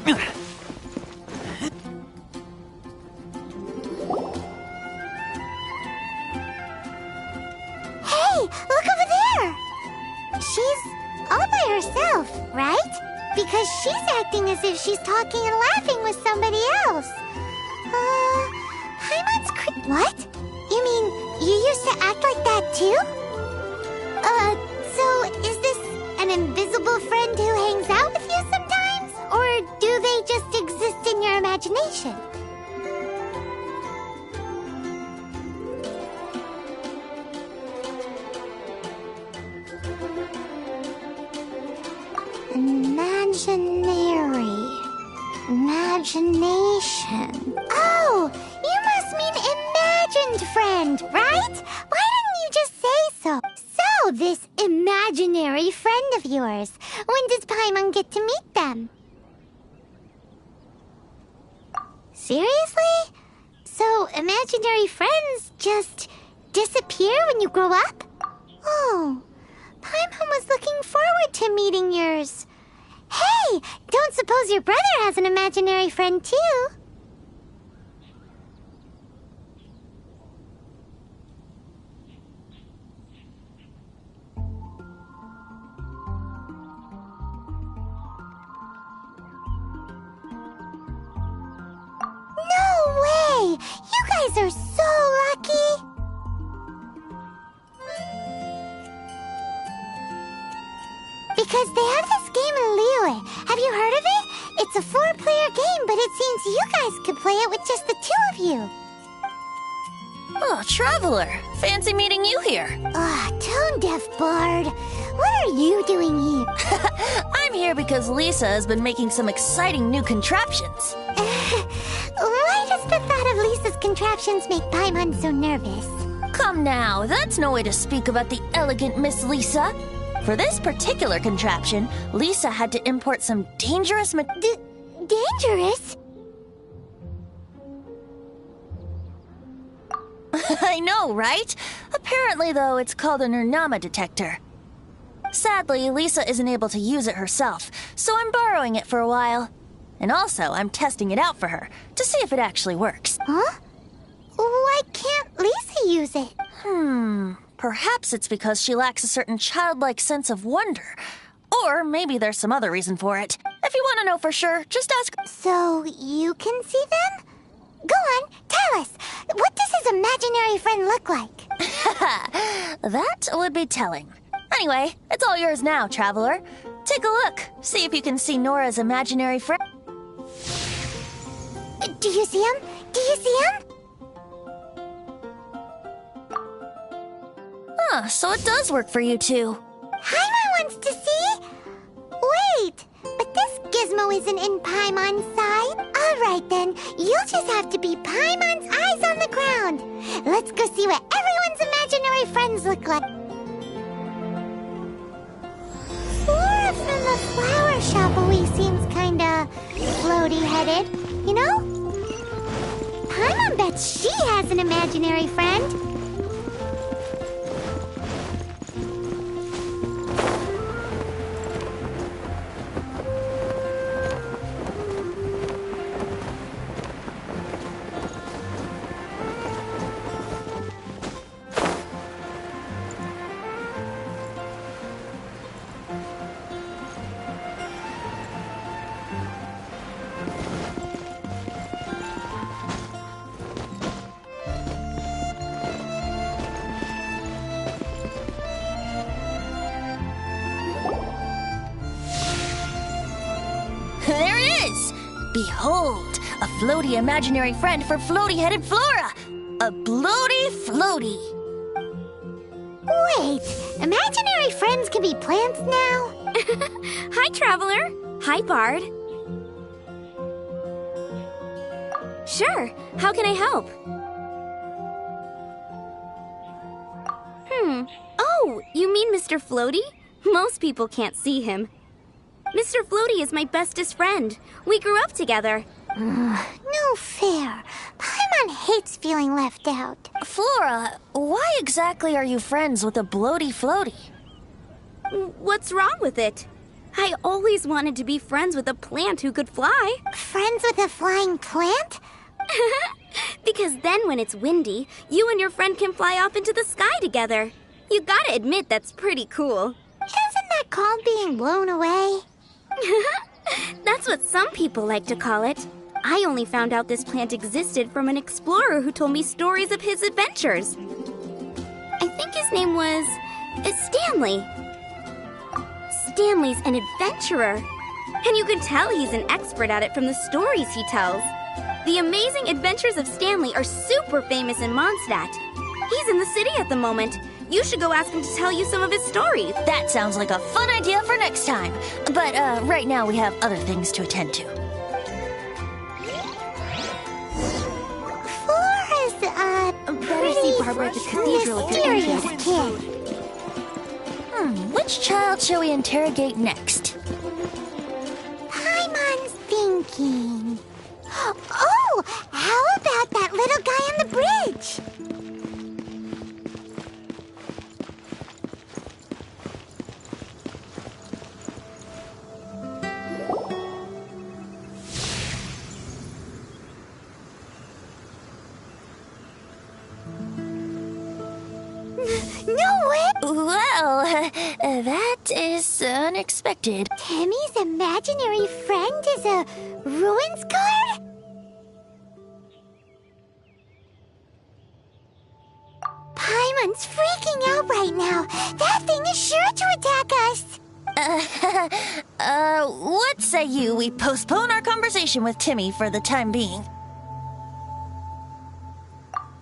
Hey, look over there! She's all by herself, right? Because she's acting as if she's talking and laughing with somebody else. What? You mean you used to act like that too? So is this an invisible friend who hangs out with you sometimes? Or do they just exist in your imagination? Imagination. Oh, you must mean imagined friend, right? Why didn't you just say so? So, this imaginary friend of yours, when does Paimon get to meet them? Seriously? So, imaginary friends just disappear when you grow up? Oh, Paimon was looking forward to meeting yours. Hey, don't suppose your brother has an imaginary friend too? No way! You guys are so lucky! Because they have this game in Liyue. Have you heard of it? It's a 4-player game, but it seems you guys could play it with just the 2 of you. Oh, Traveler! Fancy meeting you here. Tone-deaf bard. What are you doing here? I'm here because Lisa has been making some exciting new contraptions. Why does the thought of Lisa's contraptions make Paimon so nervous? Come now, that's no way to speak about the elegant Miss Lisa. For this particular contraption, Lisa had to import some dangerous dangerous? I know, right? Apparently, though, it's called an Urnama detector. Sadly, Lisa isn't able to use it herself, so I'm borrowing it for a while. And also, I'm testing it out for her, to see if it actually works. Huh? Why can't Lisa use it? Perhaps it's because she lacks a certain childlike sense of wonder. Or maybe there's some other reason for it. If you want to know for sure, just ask. So you can see them? Go on, tell us. What does his imaginary friend look like? That would be telling. Anyway, it's all yours now, Traveler. Take a look. See if you can see Nora's imaginary friend. Do you see him? Do you see him? So it does work for you two. Paimon wants to see? Wait, but this gizmo isn't in Paimon's side. All right then, you'll just have to be Paimon's eyes on the ground. Let's go see what everyone's imaginary friends look like. Flora from the flower shop always seems kinda floaty-headed, you know? Paimon bets she has an imaginary friend. There it is! Behold, a floaty imaginary friend for floaty-headed Flora! A bloaty floaty! Wait, imaginary friends can be plants now? Hi, Traveler. Hi, Bard. Sure, how can I help? Oh, you mean Mr. Floaty? Most people can't see him. Mr. Floaty is my bestest friend. We grew up together. No fair. Paimon hates feeling left out. Flora, why exactly are you friends with a bloaty floaty? What's wrong with it? I always wanted to be friends with a plant who could fly. Friends with a flying plant? Because then when it's windy, you and your friend can fly off into the sky together. You gotta admit that's pretty cool. Isn't that called being blown away? That's what some people like to call it. I only found out this plant existed from an explorer who told me stories of his adventures. I think his name was Stanley. Stanley's an adventurer. And you can tell he's an expert at it from the stories he tells. The Amazing Adventures of Stanley are super famous in Mondstadt. He's in the city at the moment. You should go ask him to tell you some of his stories. That sounds like a fun idea for next time. But right now we have other things to attend to. Flora's, Better see Barbara at the cathedral if you're mysterious interested. kid. Which child shall we interrogate next? Paimon's thinking. Oh, how about that little guy on the bridge? No way! Well, that is unexpected. Timmy's imaginary friend is a ruins guard? Paimon's freaking out right now. That thing is sure to attack us. What say you we postpone our conversation with Timmy for the time being?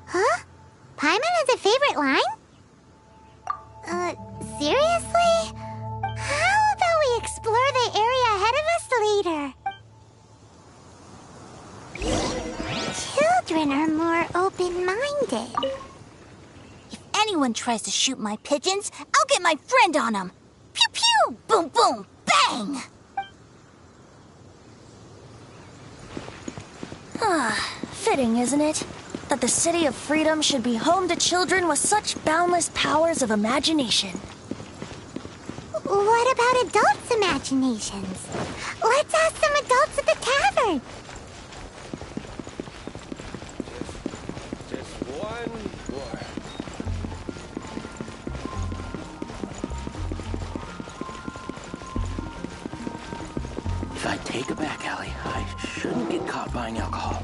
Huh? Paimon has a favorite line? Seriously? How about we explore the area ahead of us later? Children are more open-minded. If anyone tries to shoot my pigeons, I'll get my friend on them. Pew pew! Boom boom! Bang! Fitting, isn't it? That the City of Freedom should be home to children with such boundless powers of imagination. What about adults' imaginations? Let's ask some adults at the tavern. Just one more. If I take a back alley, I shouldn't get caught buying alcohol.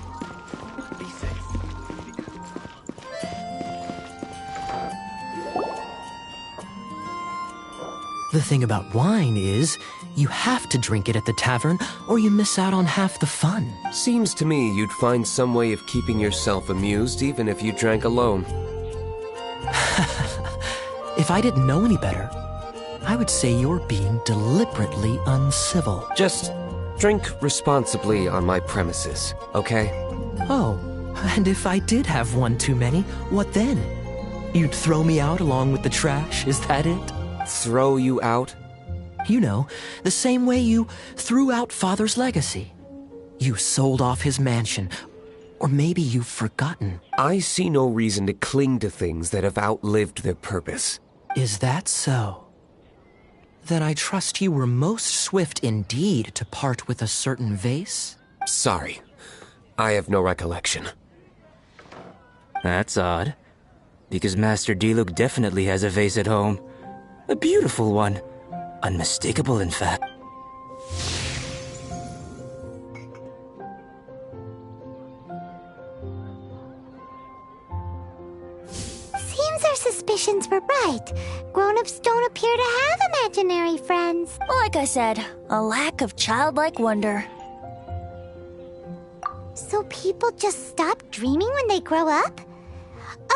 Be safe. The thing about wine is, you have to drink it at the tavern, or you miss out on half the fun. Seems to me you'd find some way of keeping yourself amused even if you drank alone. If I didn't know any better, I would say you're being deliberately uncivil. Just drink responsibly on my premises, okay? Oh, and if I did have one too many, what then? You'd throw me out along with the trash, is that it? Throw you out? You know, the same way you threw out Father's legacy. You sold off his mansion, or maybe you've forgotten. I see no reason to cling to things that have outlived their purpose. Is that so? Then I trust you were most swift indeed to part with a certain vase? Sorry, I have no recollection. That's odd, because Master Diluc definitely has a vase at home. A beautiful one. Unmistakable, in fact. Seems our suspicions were right. Grown-ups don't appear to have imaginary friends. Like I said, a lack of childlike wonder. So people just stop dreaming when they grow up?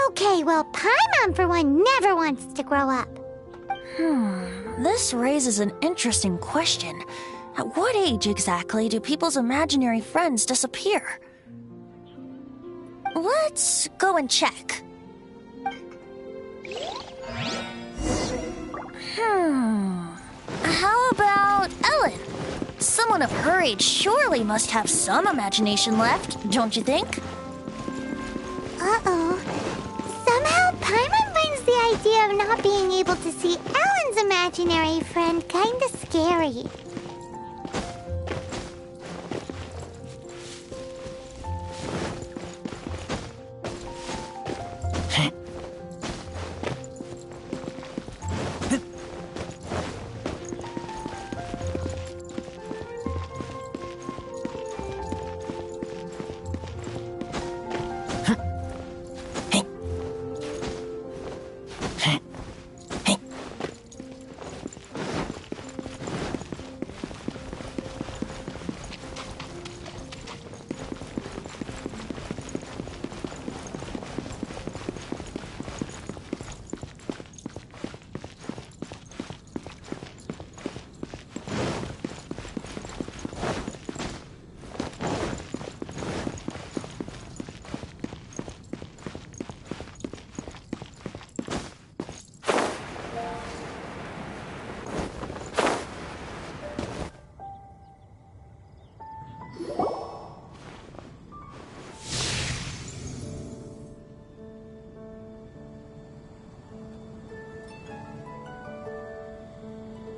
Okay, well, Paimon, for one, never wants to grow up. This raises an interesting question. At what age exactly do people's imaginary friends disappear? Let's go and check. How about Ellen? Someone of her age surely must have some imagination left, don't you think? Uh-oh. Somehow Paimon finds the idea of not being able to see Alan's imaginary friend kinda scary.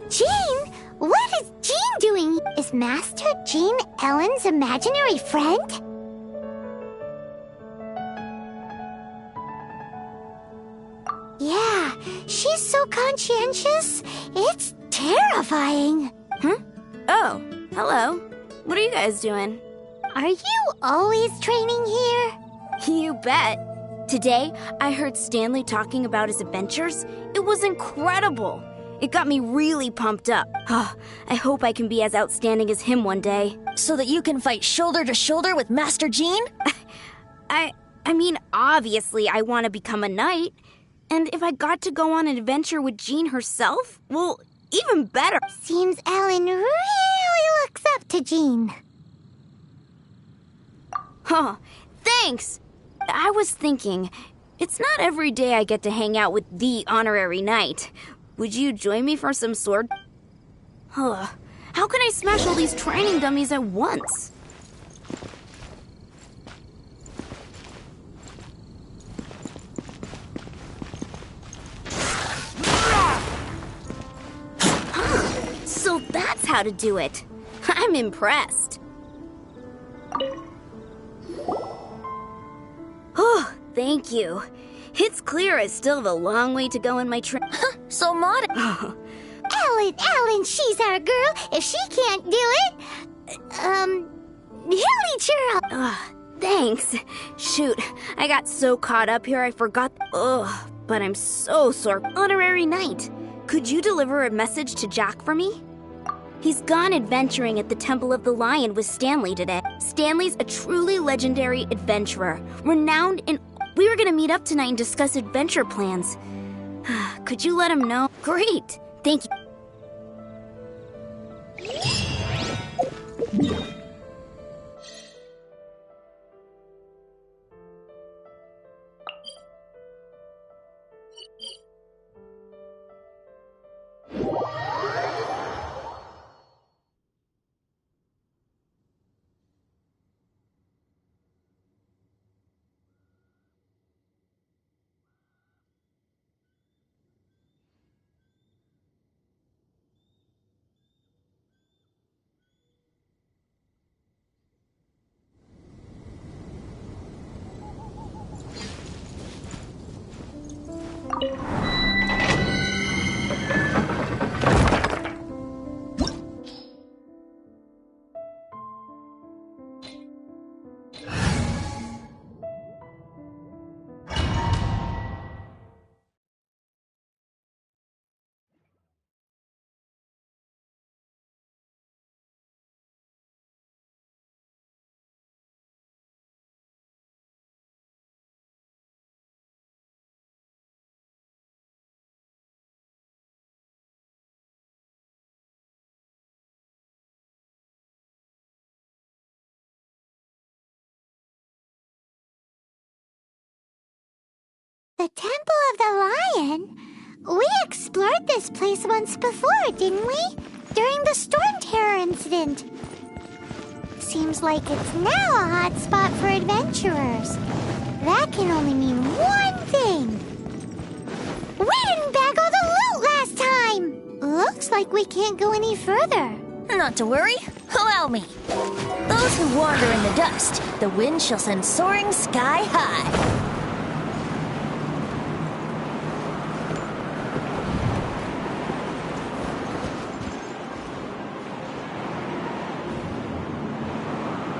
Jean? What is Jean doing? Is Master Jean Ellen's imaginary friend? Yeah, she's so conscientious. It's terrifying. Oh, hello. What are you guys doing? Are you always training here? You bet. Today, I heard Stanley talking about his adventures. It was incredible. It got me really pumped up. I hope I can be as outstanding as him one day. So that you can fight shoulder to shoulder with Master Jean? I mean, obviously I want to become a knight. And if I got to go on an adventure with Jean herself, well, even better. Seems Ellen really looks up to Jean. Thanks. I was thinking, it's not every day I get to hang out with the honorary knight. Would you join me for some sword? How can I smash all these training dummies at once? So that's how to do it. I'm impressed. Oh, thank you. It's clear I still have a long way to go in my So modest. Ellen, she's our girl. If she can't do it, he'll eat her up. Thanks. Shoot, I got so caught up here I forgot. But I'm so sore. Honorary knight, could you deliver a message to Jack for me? He's gone adventuring at the Temple of the Lion with Stanley today. Stanley's a truly legendary adventurer, renowned in... We were gonna meet up tonight and discuss adventure plans. Could you let him know? Great, thank you. The Temple of the Lion? We explored this place once before, didn't we? During the Storm Terror incident. Seems like it's now a hot spot for adventurers. That can only mean one thing. We Looks like we can't go any further. Not to worry, allow me. Those who wander in the dust, the wind shall send soaring sky high.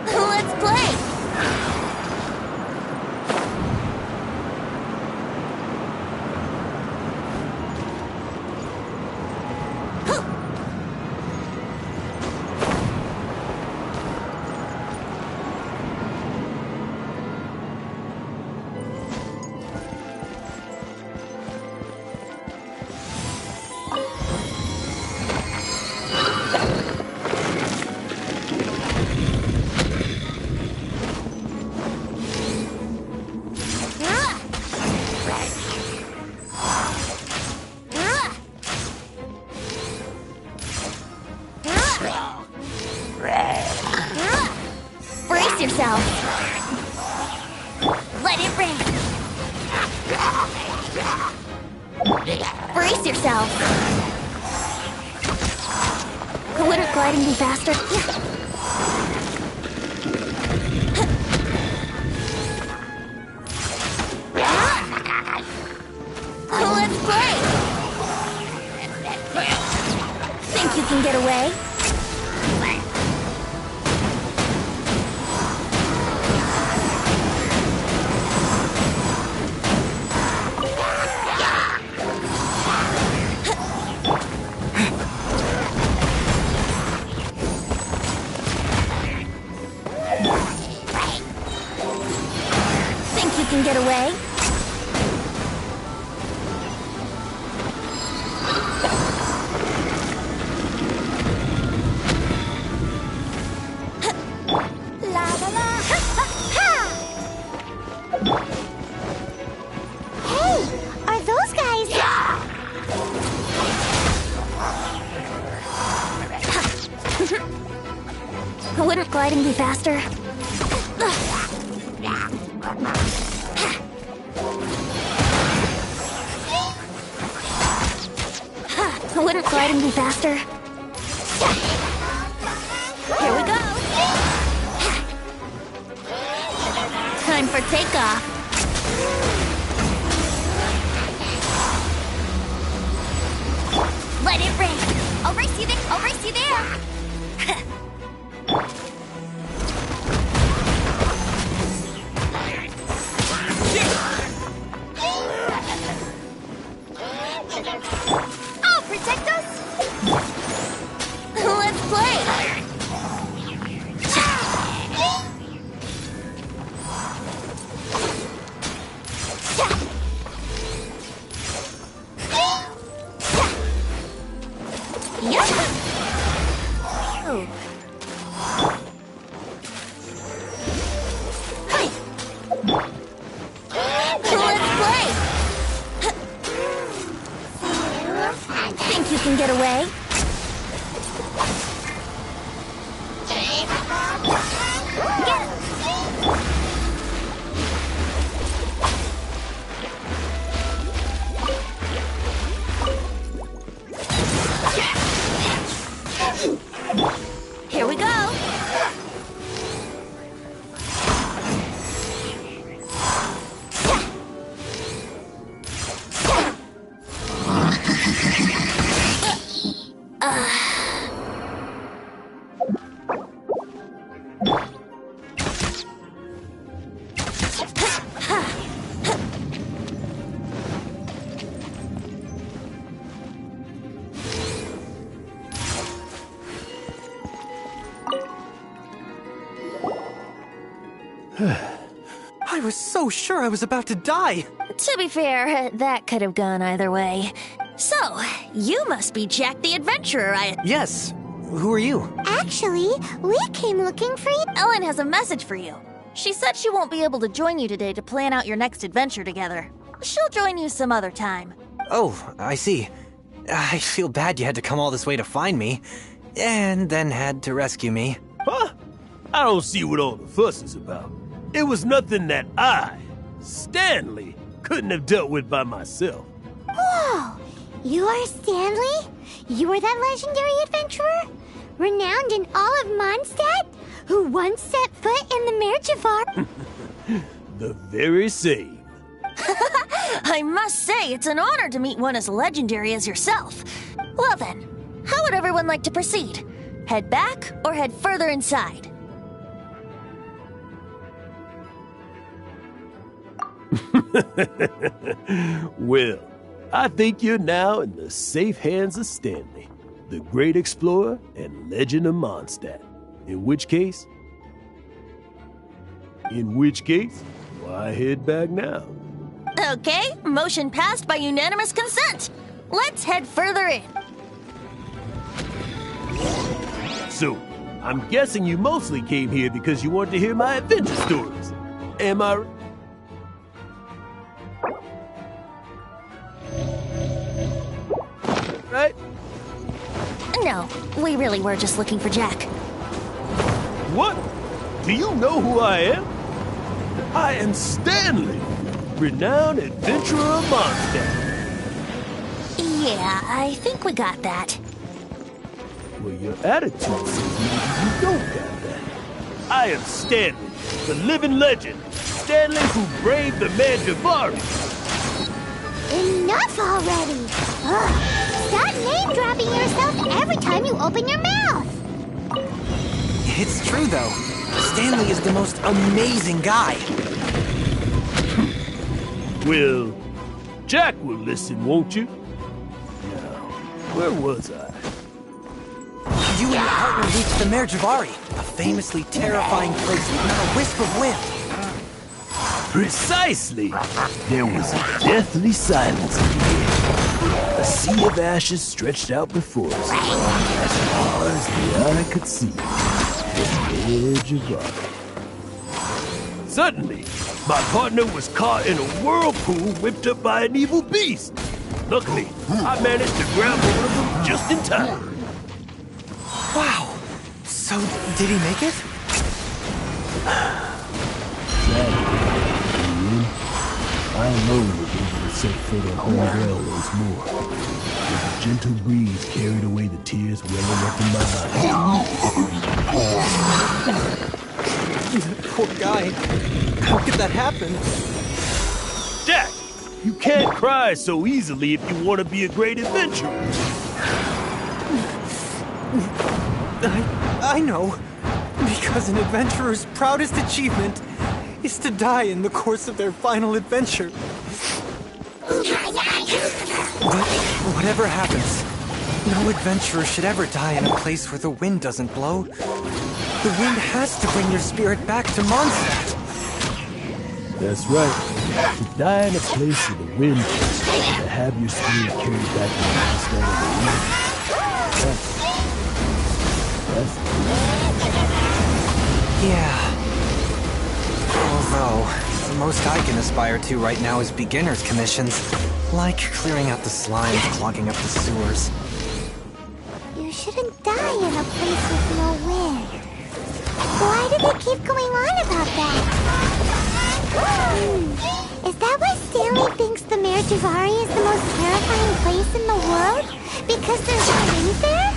Let's play! Brace yourself. Let it rain. Brace yourself. Wouldn't gliding be faster? Let's play. Think you can get away? Think you can get away? La la la! Ha, ha, ha! Hey, are those guys? Wouldn't gliding be faster? Wouldn't gliding be faster? Here we go! Time for takeoff. Let it rain. I'll race you there. I'll race you there. I'll protect us. Let's play! Yep. Oh. Hey. Let's play! Think you can get away? Here we go. I was so sure I was about to die. To be fair, that could have gone either way. So, you must be Jack the Adventurer, Yes. Who are you? Actually, we came looking for you. Ellen has a message for you. She said she won't be able to join you today to plan out your next adventure together. She'll join you some other time. Oh, I see. I feel bad you had to come all this way to find me, and then had to rescue me. Huh? I don't see what all the fuss is about. It was nothing that I, Stanley, couldn't have dealt with by myself. Whoa! You are Stanley? You are that legendary adventurer? Renowned in all of Mondstadt? Who once set foot in the Merjivar? The very same. I must say, it's an honor to meet one as legendary as yourself. Well then, how would everyone like to proceed? Head back or head further inside? Well, I think you're now in the safe hands of Stanley, the great explorer and legend of Mondstadt. In which case, why head back now? Okay, motion passed by unanimous consent. Let's head further in. So, I'm guessing you mostly came here because you wanted to hear my adventure stories. Am I... right? No, we really were just looking for Jack. What? Do you know who I am? I am Stanley, renowned adventurer of Mondstadt. Yeah, I think we got that. Well, your attitude says maybe you don't got that. I am Stanley, the living legend. Stanley who braved the Manjavari. Enough already! Ugh. Stop name-dropping yourself every time you open your mouth! It's true, though. Stanley is the most amazing guy. Well, Jack will listen, won't you? Now, where was I? You and your partner reached the Merjivari, a famously terrifying place with not a wisp of wind. Precisely! There was a deathly silence in the air. A sea of ashes stretched out before us, as far as the eye could see. The Merjivari. Suddenly, my partner was caught in a whirlpool whipped up by an evil beast. Luckily, I managed to grab one of them just in time. Wow. So, did he make it? I alone was able to set foot on home ground once more. As a gentle breeze carried away the tears welling up in my eyes. Poor guy. How could that happen? Jack, you can't cry so easily if you want to be a great adventurer. I know. Because an adventurer's proudest achievement is to die in the course of their final adventure. But whatever happens, no adventurer should ever die in a place where the wind doesn't blow. The wind has to bring your spirit back to Mondstadt. That's right. To die in a place where the wind blows, to have your spirit carried back to Mondstadt of the wind. That's Yeah. Although, the most I can aspire to right now is beginner's commissions, like clearing out the slimes clogging up the sewers. You shouldn't die in a place with no wind. Why do they keep going on about that? Is that why Stanley thinks the Merjivari is the most terrifying place in the world? Because there's no wind there?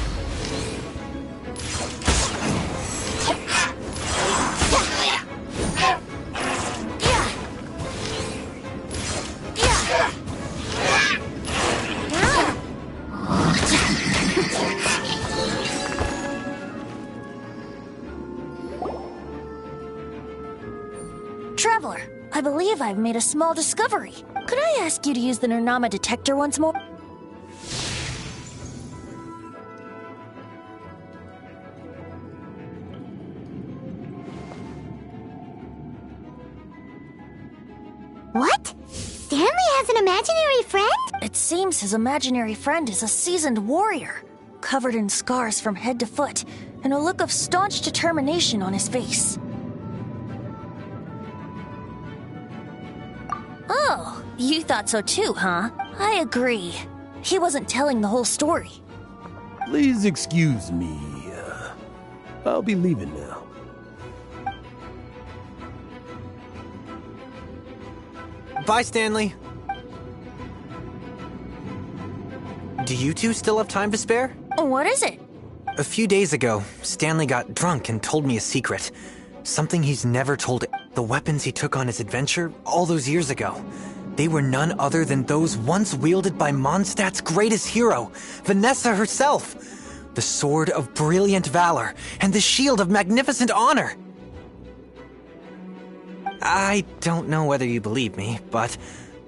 Traveler, I believe I've made a small discovery. Could I ask you to use the Nernama detector once more? What? Stanley has an imaginary friend? It seems his imaginary friend is a seasoned warrior, covered in scars from head to foot, and a look of staunch determination on his face. Oh, you thought so too, huh? I agree. He wasn't telling the whole story. Please excuse me. I'll be leaving now. Bye, Stanley. Do you two still have time to spare? What is it? A few days ago, Stanley got drunk and told me a secret. Something he's never told. The weapons he took on his adventure all those years ago. They were none other than those once wielded by Mondstadt's greatest hero, Vanessa herself. The sword of brilliant valor and the shield of magnificent honor. I don't know whether you believe me, but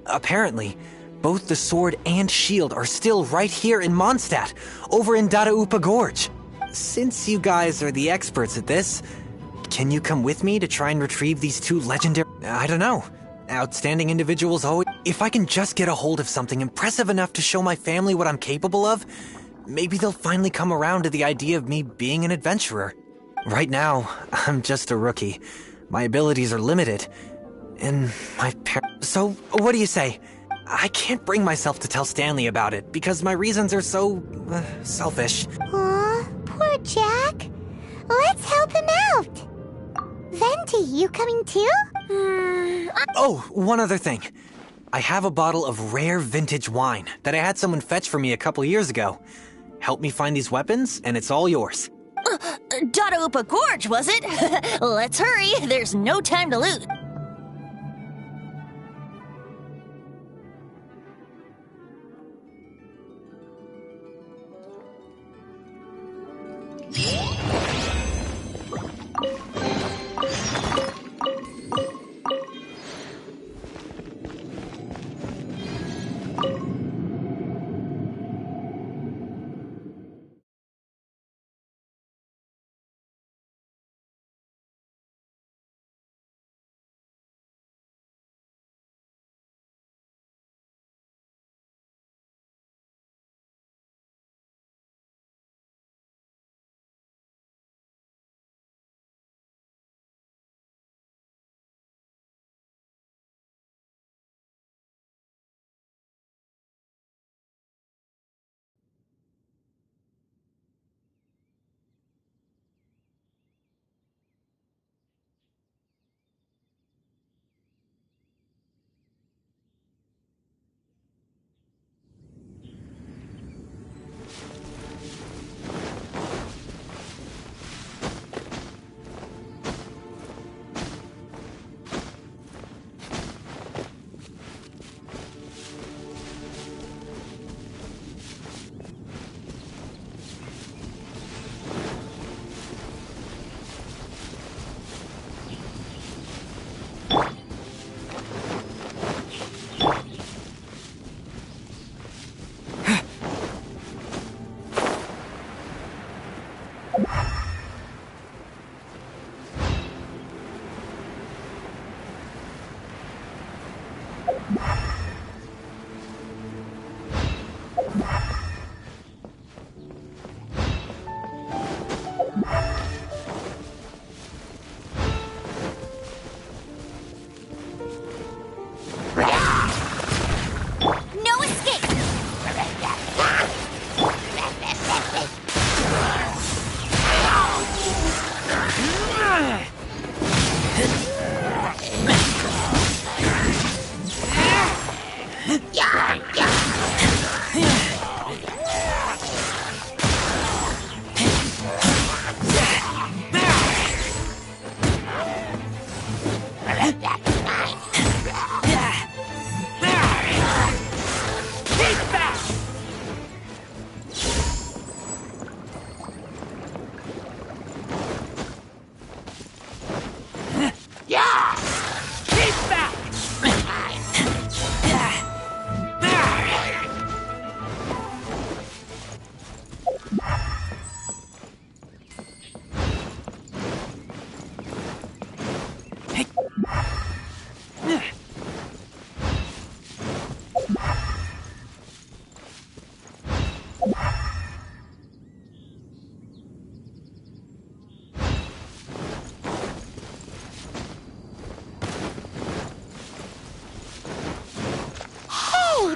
apparently, both the sword and shield are still right here in Mondstadt, over in Dadaupa Gorge. Since you guys are the experts at this, can you come with me to try and retrieve these two legendary... I don't know. Outstanding individuals always... If I can just get a hold of something impressive enough to show my family what I'm capable of, maybe they'll finally come around to the idea of me being an adventurer. Right now, I'm just a rookie. My abilities are limited. And my parents... So, what do you say? I can't bring myself to tell Stanley about it, because my reasons are so... selfish. Aw, poor Jack. Let's help him out. Venti, you coming too? Oh, one other thing. I have a bottle of rare vintage wine that I had someone fetch for me a couple years ago. Help me find these weapons, and it's all yours. Dadaupa Gorge, was it? Let's hurry. There's no time to lose.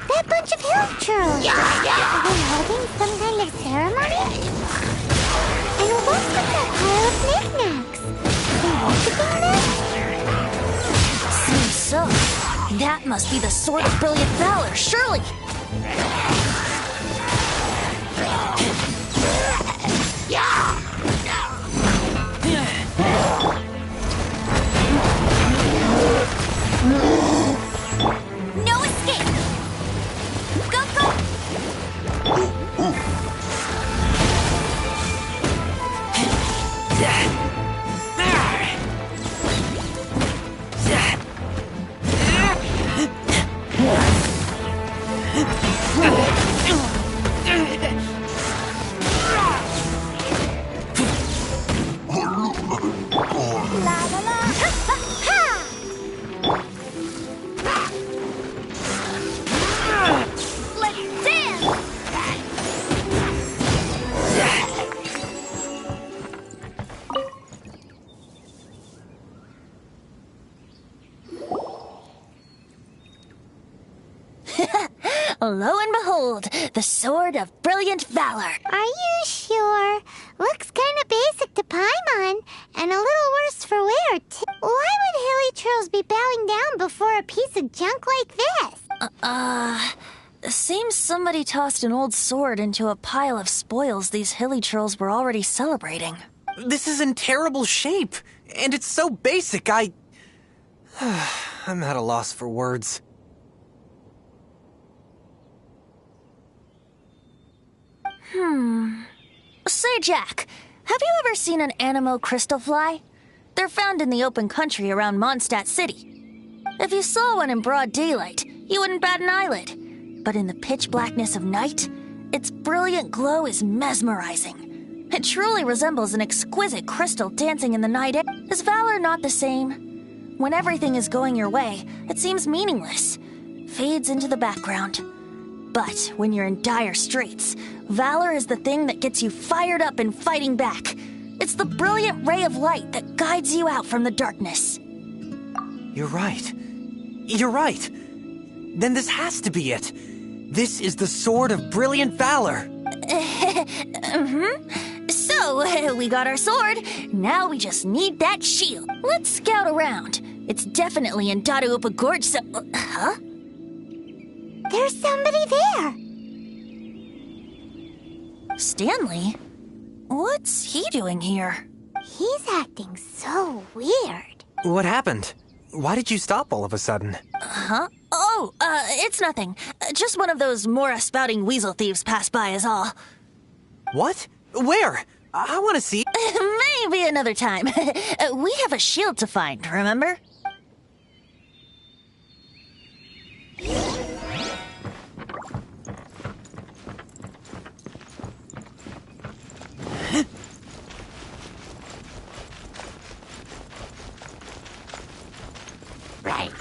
That bunch of hill churls! Are they holding some kind of ceremony? And what's with that pile of knickknacks? Are they worshiping them? Seems so. That must be the Sword of Brilliant Valor, surely! Lo and behold, the Sword of Brilliant Valor. Are you sure? Looks kinda basic to Paimon, and a little worse for wear, too. Why would hilly churls be bowing down before a piece of junk like this? Seems somebody tossed an old sword into a pile of spoils these hilly churls were already celebrating. This is in terrible shape, and it's so basic, I'm at a loss for words. Say, Jack, have you ever seen an Anemo crystal fly? They're found in the open country around Mondstadt City. If you saw one in broad daylight, you wouldn't bat an eyelid. But in the pitch blackness of night, its brilliant glow is mesmerizing. It truly resembles an exquisite crystal dancing in the night air. Is valor not the same? When everything is going your way, it seems meaningless, fades into the background. But when you're in dire straits, valor is the thing that gets you fired up and fighting back. It's the brilliant ray of light that guides you out from the darkness. You're right. You're right. Then this has to be it. This is the Sword of Brilliant Valor. So, we got our sword. Now we just need that shield. Let's scout around. It's definitely in Dadaupa Gorge, so... Huh? There's somebody there. Stanley? What's he doing here? He's acting so weird. What happened? Why did you stop all of a sudden? Huh? Oh, it's nothing. Just one of those Mora-spouting weasel thieves passed by is all. What? Where? I want to see. Maybe another time. We have a shield to find, remember? Right.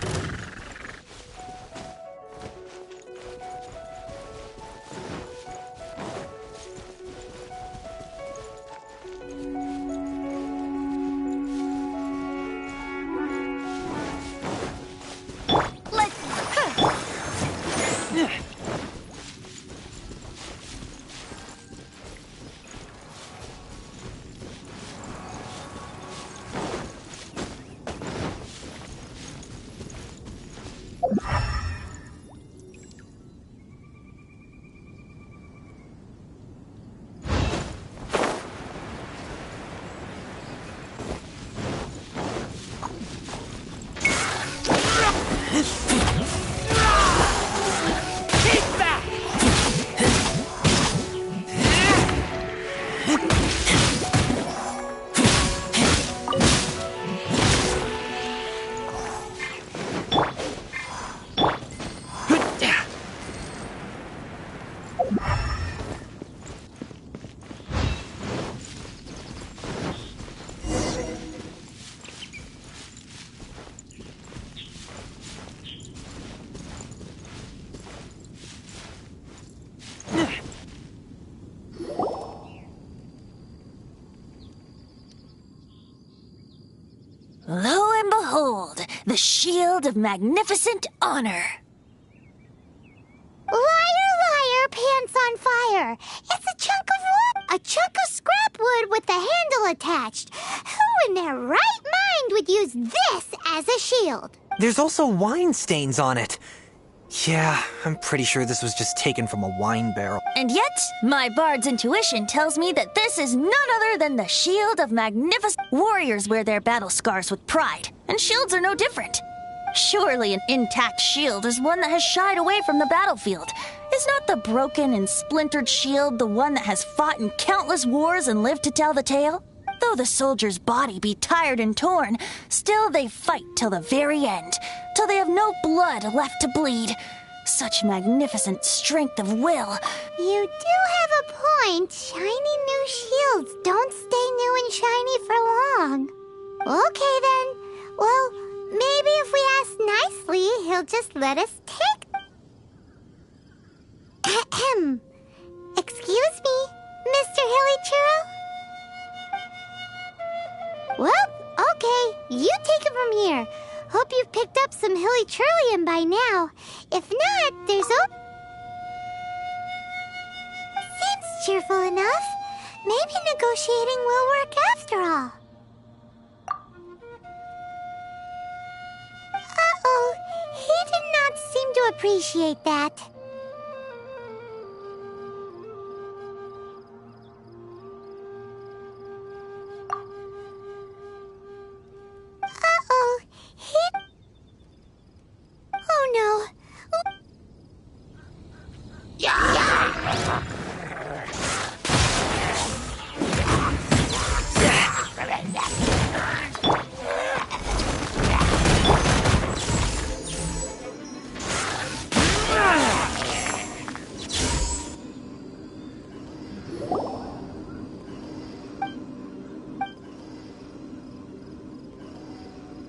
Lo and behold, the shield of magnificent honor. Liar, liar, pants on fire. It's a chunk of wood. A chunk of scrap wood with the handle attached. Who in their right mind would use this as a shield? There's also wine stains on it. Yeah, I'm pretty sure this was just taken from a wine barrel. And yet, my bard's intuition tells me that this is none other than the shield of magnificent... Warriors wear their battle scars with pride, and shields are no different. Surely an intact shield is one that has shied away from the battlefield. Is not the broken and splintered shield the one that has fought in countless wars and lived to tell the tale? Though the soldier's body be tired and torn, still they fight till the very end, till they have no blood left to bleed. Such magnificent strength of will. You do have a point. Shiny new shields don't stay new and shiny for long. Okay then. Well, maybe if we ask nicely, he'll just let us take... Ahem. Excuse me, Mr. Hillychurl? Well, okay, you take it from here. Hope you've picked up some Hilly Churlium by now. If not, there's cheerful enough. Maybe negotiating will work after all. Uh-oh, he did not seem to appreciate that. Uh-oh, oh no.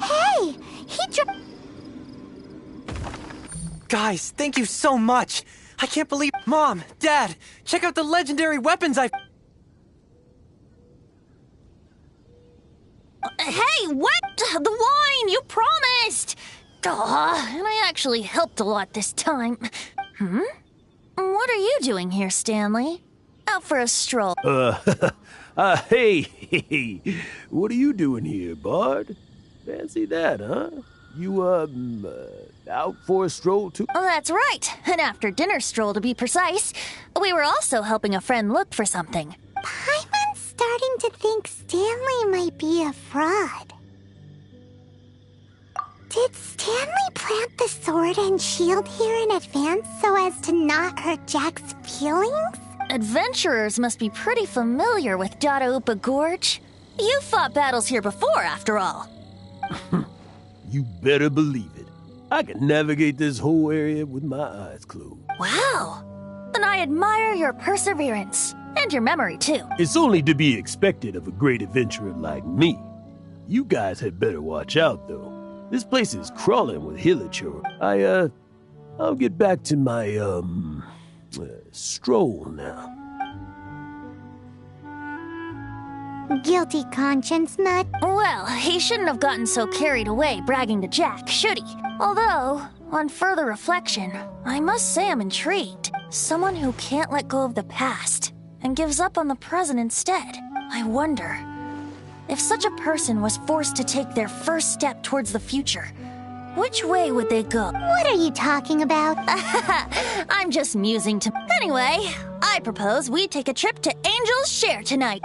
Hey, Guys, thank you so much! I can't believe— Mom, Dad, check out the legendary weapons I— Hey, what? The wine! You promised! And I actually helped a lot this time. What are you doing here, Stanley? Out for a stroll. Hey, what are you doing here, Bard? Fancy that, huh? You, out for a stroll too? Oh, that's right. An after-dinner stroll, to be precise. We were also helping a friend look for something. Paimon's starting to think Stanley might be a fraud. Did Stanley plant the sword and shield here in advance so as to not hurt Jack's feelings? Adventurers must be pretty familiar with Upa Gorge. You fought battles here before, after all. You better believe it. I can navigate this whole area with my eyes closed. Wow. Then I admire your perseverance. And your memory, too. It's only to be expected of a great adventurer like me. You guys had better watch out, though. This place is crawling with Hilichur. I'll get back to my, stroll now. Guilty conscience, Nut. Well, he shouldn't have gotten so carried away bragging to Jack, should he? Although, on further reflection, I must say I'm intrigued. Someone who can't let go of the past and gives up on the present instead. I wonder, if such a person was forced to take their first step towards the future, which way would they go? What are you talking about? I'm just musing to— Anyway, I propose we take a trip to Angel's Share tonight.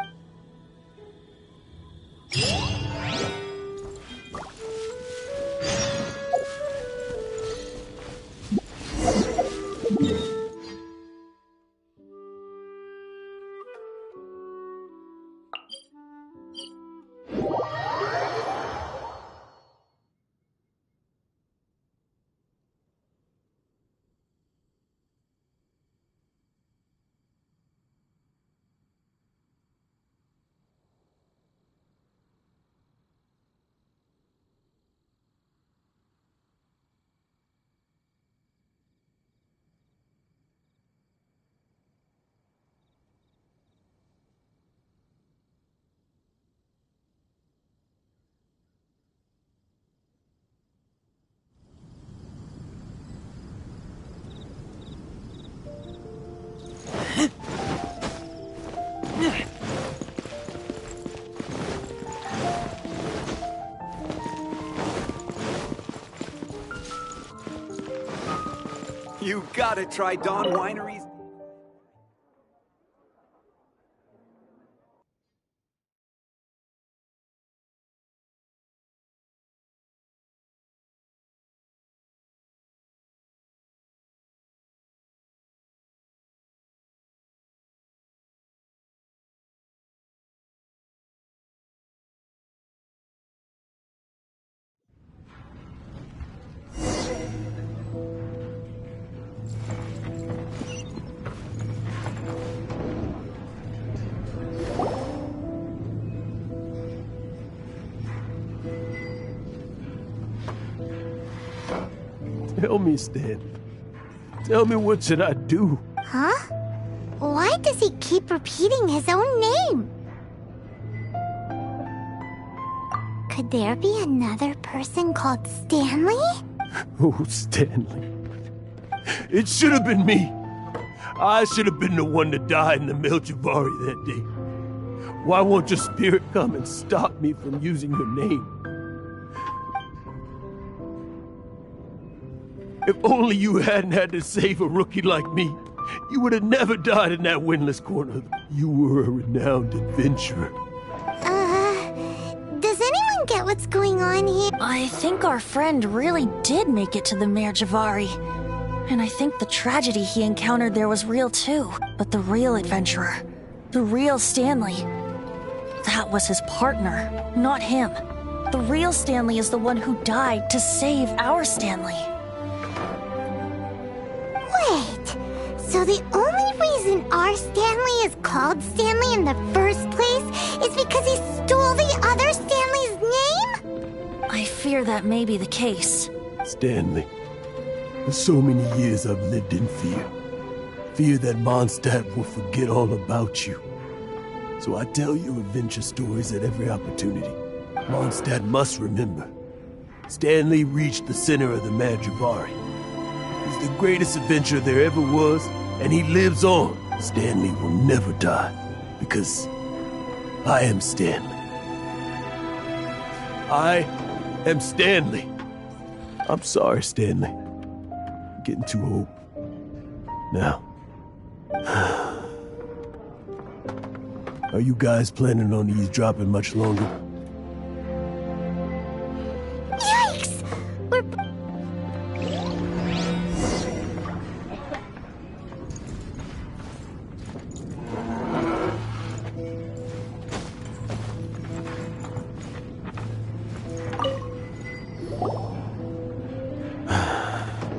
You gotta try Dawn Winery's. Tell me, Stan. Tell me, what should I do? Huh? Why does he keep repeating his own name? Could there be another person called Stanley? Oh, Stanley. It should have been me. I should have been the one to die in the Melchivari that day. Why won't your spirit come and stop me from using your name? If only you hadn't had to save a rookie like me, you would have never died in that windless corner. You were a renowned adventurer. Does anyone get what's going on here? I think our friend really did make it to the Merjavari. And I think the tragedy he encountered there was real too. But the real adventurer, the real Stanley, that was his partner, not him. The real Stanley is the one who died to save our Stanley. Wait, so the only reason our Stanley is called Stanley in the first place is because he stole the other Stanley's name? I fear that may be the case. Stanley, for so many years I've lived in fear. Fear that Mondstadt will forget all about you. So I tell you adventure stories at every opportunity. Mondstadt must remember. Stanley reached the center of the Madrivari. He's the greatest adventurer there ever was, and he lives on. Stanley will never die, because I am Stanley. I am Stanley. I'm sorry, Stanley. I'm getting too old. Now, are you guys planning on eavesdropping much longer? Yikes! We're...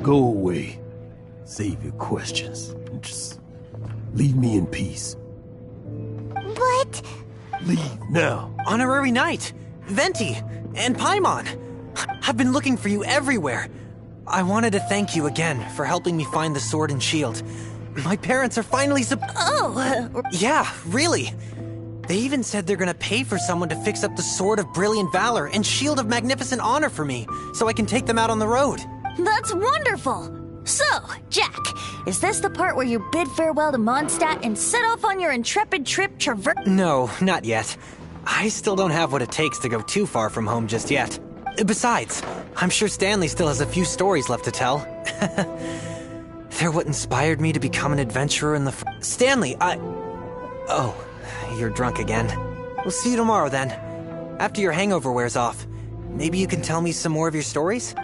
Go away. Save your questions. And just leave me in peace. But... Leave now. Honorary Knight, Venti, and Paimon. I've been looking for you everywhere. I wanted to thank you again for helping me find the sword and shield. My parents are finally Yeah, really. They even said they're gonna pay for someone to fix up the Sword of Brilliant Valor and Shield of Magnificent Honor for me, so I can take them out on the road. That's wonderful! So, Jack, is this the part where you bid farewell to Mondstadt and set off on your intrepid trip No, not yet. I still don't have what it takes to go too far from home just yet. Besides, I'm sure Stanley still has a few stories left to tell. They're what inspired me to become an adventurer in the Stanley, Oh, you're drunk again. We'll see you tomorrow then. After your hangover wears off. Maybe you can tell me some more of your stories?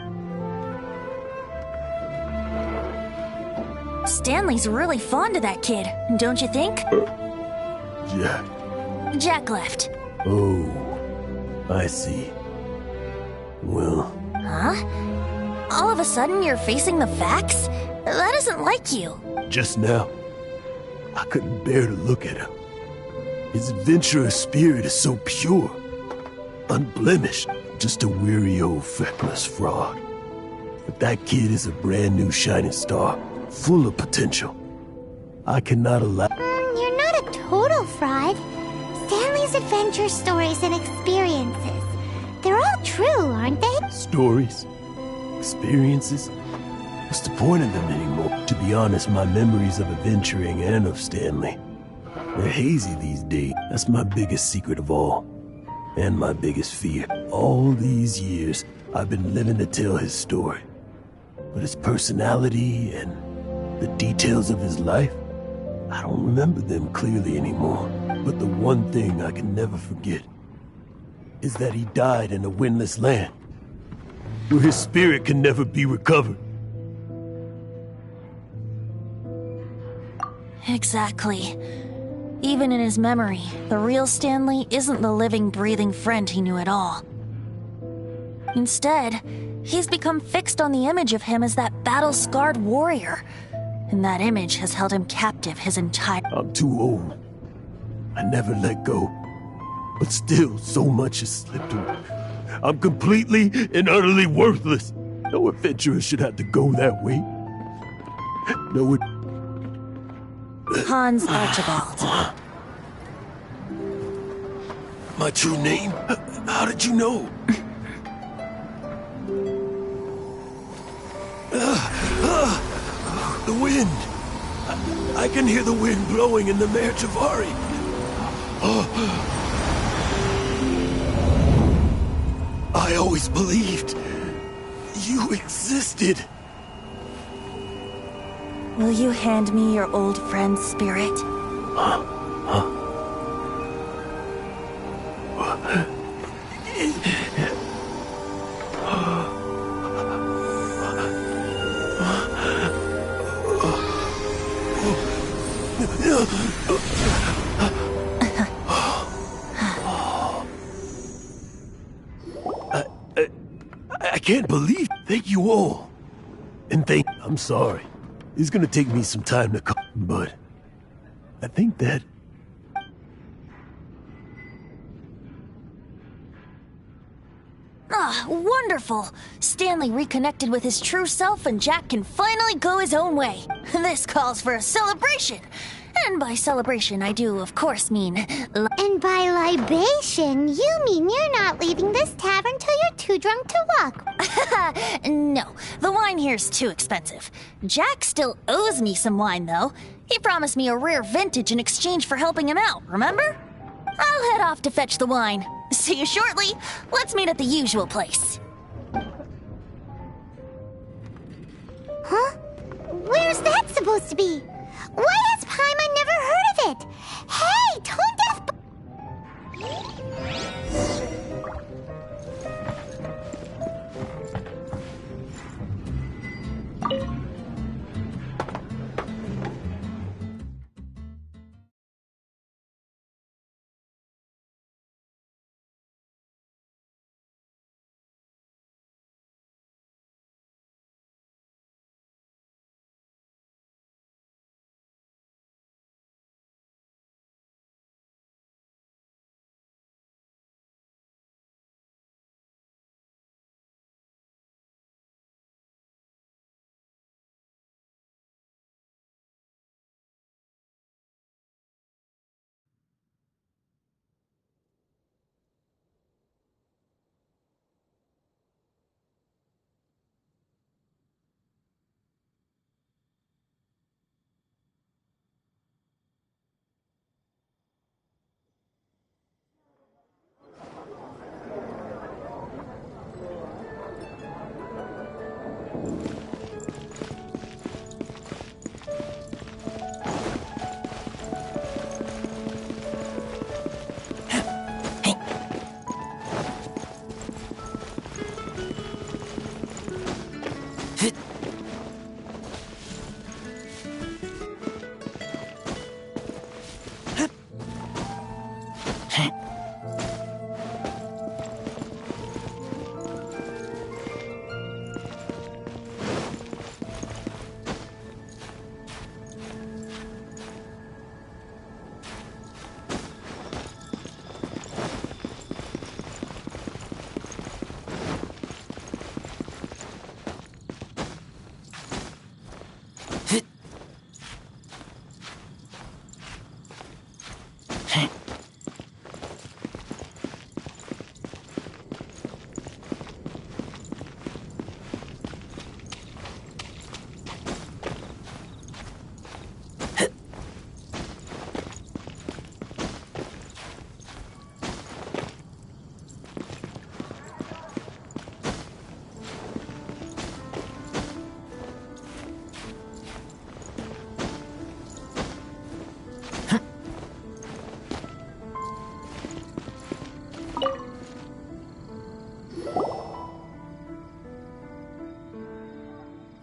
Stanley's really fond of that kid, don't you think? Jack. Jack left. Oh, I see. Well... Huh? All of a sudden you're facing the facts? That isn't like you. Just now, I couldn't bear to look at him. His adventurous spirit is so pure, unblemished, just a weary old feckless fraud. But that kid is a brand new shining star, full of potential. I cannot allow... You're not a total fraud. Stanley's adventure stories and experiences, they're all true, aren't they? Stories? Experiences? What's the point of them anymore? To be honest, my memories of adventuring and of Stanley, they're hazy these days. That's my biggest secret of all. And my biggest fear. All these years, I've been living to tell his story. But his personality and the details of his life, I don't remember them clearly anymore. But the one thing I can never forget is that he died in a windless land, where his spirit can never be recovered. Exactly. Even in his memory, the real Stanley isn't the living, breathing friend he knew at all. Instead, he's become fixed on the image of him as that battle-scarred warrior. And that image has held him captive his entire... I'm too old. I never let go. But still, so much has slipped away. I'm completely and utterly worthless. No adventurer should have to go that way. No... Hans Archibald. My true name? How did you know? The wind. I can hear the wind blowing in the Mare Javari. I always believed you existed. Will you hand me your old friend's spirit? I can't believe. Thank you all. And I'm sorry. It's gonna take me some time to come, but I think that... Ah, wonderful! Stanley reconnected with his true self and Jack can finally go his own way. This calls for a celebration! And by celebration, I do, of course, mean... And by libation, you mean you're not leaving this tavern till you're too drunk to walk. No, the wine here's too expensive. Jack still owes me some wine, though. He promised me a rare vintage in exchange for helping him out, remember? I'll head off to fetch the wine. See you shortly. Let's meet at the usual place. Huh? Where's that supposed to be? Why has Paimon never heard of it? Hey, Tone Deaf...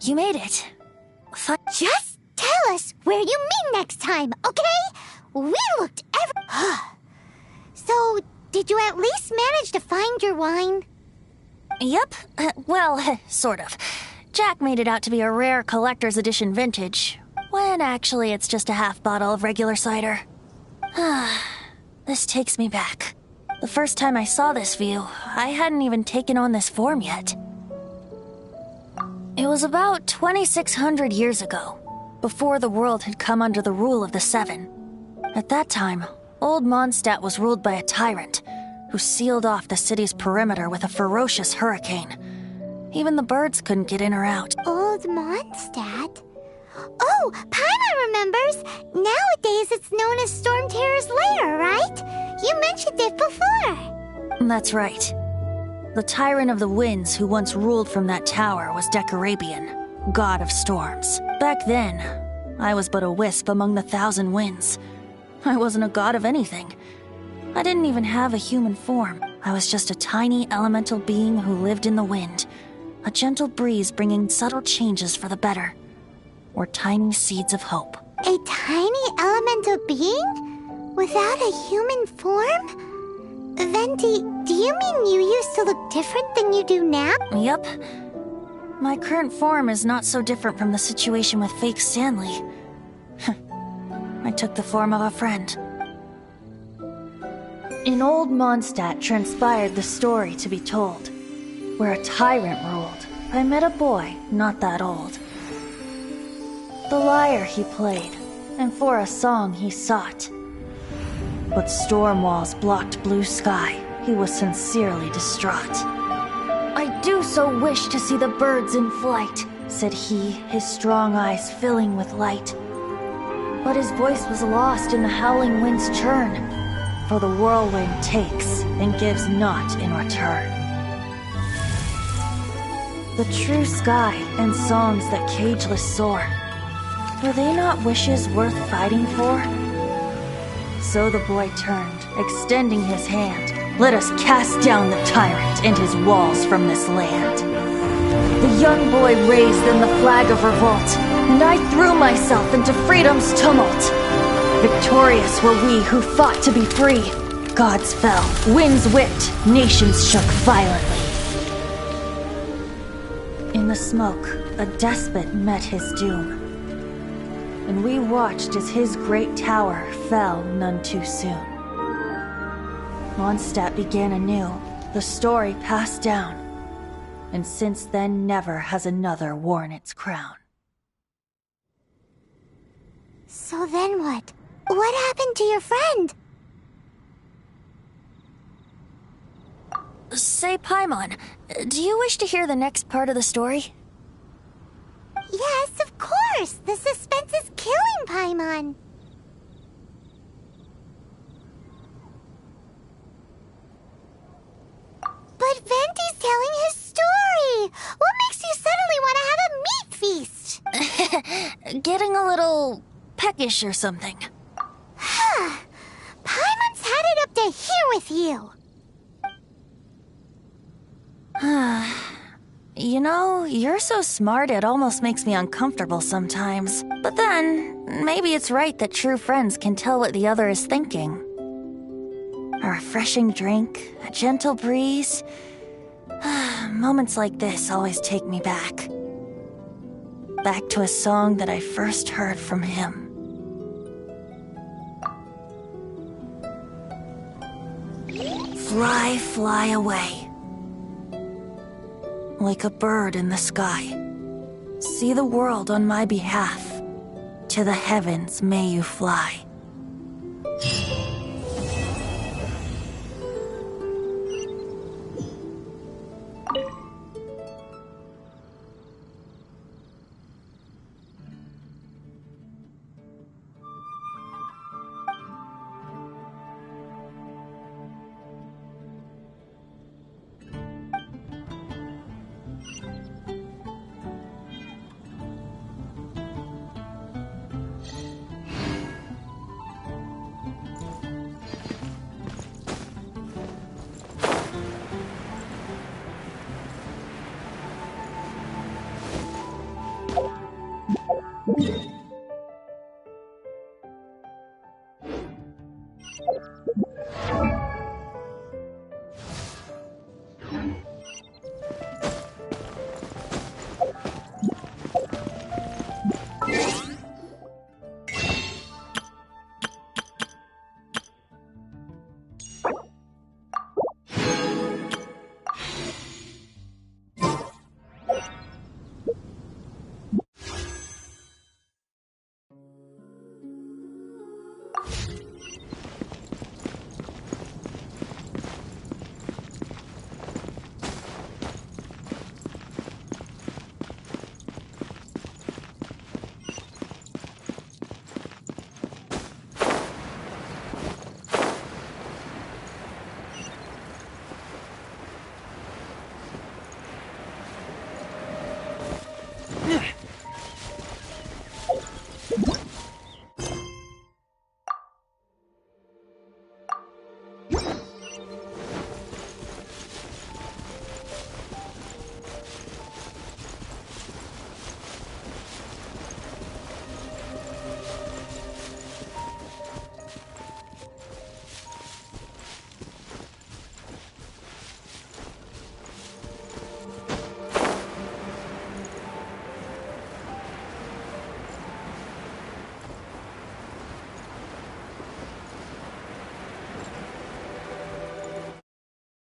You made it. Just tell us where you meet next time, okay? We looked So, did you at least manage to find your wine? Yep. Well, sort of. Jack made it out to be a rare collector's edition vintage, when actually it's just a half bottle of regular cider. This takes me back. The first time I saw this view, I hadn't even taken on this form yet. It was about 2,600 years ago, before the world had come under the rule of the Seven. At that time, Old Mondstadt was ruled by a tyrant, who sealed off the city's perimeter with a ferocious hurricane. Even the birds couldn't get in or out. Old Mondstadt? Oh, Paimon remembers. Nowadays it's known as Storm Terror's lair, right? You mentioned it before. That's right. The Tyrant of the Winds who once ruled from that tower was Decarabian, god of storms. Back then, I was but a wisp among the 1,000 winds. I wasn't a god of anything. I didn't even have a human form. I was just a tiny elemental being who lived in the wind. A gentle breeze bringing subtle changes for the better. Or tiny seeds of hope. A tiny elemental being? Without a human form? Venti, do you mean you used to look different than you do now? Yup. My current form is not so different from the situation with fake Stanley. I took the form of a friend. In old Mondstadt transpired the story to be told, where a tyrant ruled. I met a boy not that old. The lyre he played, and for a song he sought. But storm walls blocked blue sky. He was sincerely distraught. I do so wish to see the birds in flight, said he, his strong eyes filling with light. But his voice was lost in the howling wind's churn, for the whirlwind takes and gives not in return. The true sky and songs that cageless soar, were they not wishes worth fighting for? So the boy turned, extending his hand. Let us cast down the tyrant and his walls from this land. The young boy raised then the flag of revolt, and I threw myself into freedom's tumult. Victorious were we who fought to be free. Gods fell, winds whipped, nations shook violently. In the smoke, a despot met his doom. And we watched as his great tower fell none too soon. Mondstadt began anew, the story passed down, and since then never has another worn its crown. So then what? What happened to your friend? Say, Paimon, do you wish to hear the next part of the story? Yes, of course! The suspense is killing Paimon! But Venti's telling his story! What makes you suddenly want to have a meat feast? Getting a little peckish or something. Paimon's had it up to here with you! You know, you're so smart it almost makes me uncomfortable sometimes. But then, maybe it's right that true friends can tell what the other is thinking. A refreshing drink, a gentle breeze. Moments like this always take me back. Back to a song that I first heard from him. Fly, fly away. Like a bird in the sky. See the world on my behalf. To the heavens may you fly.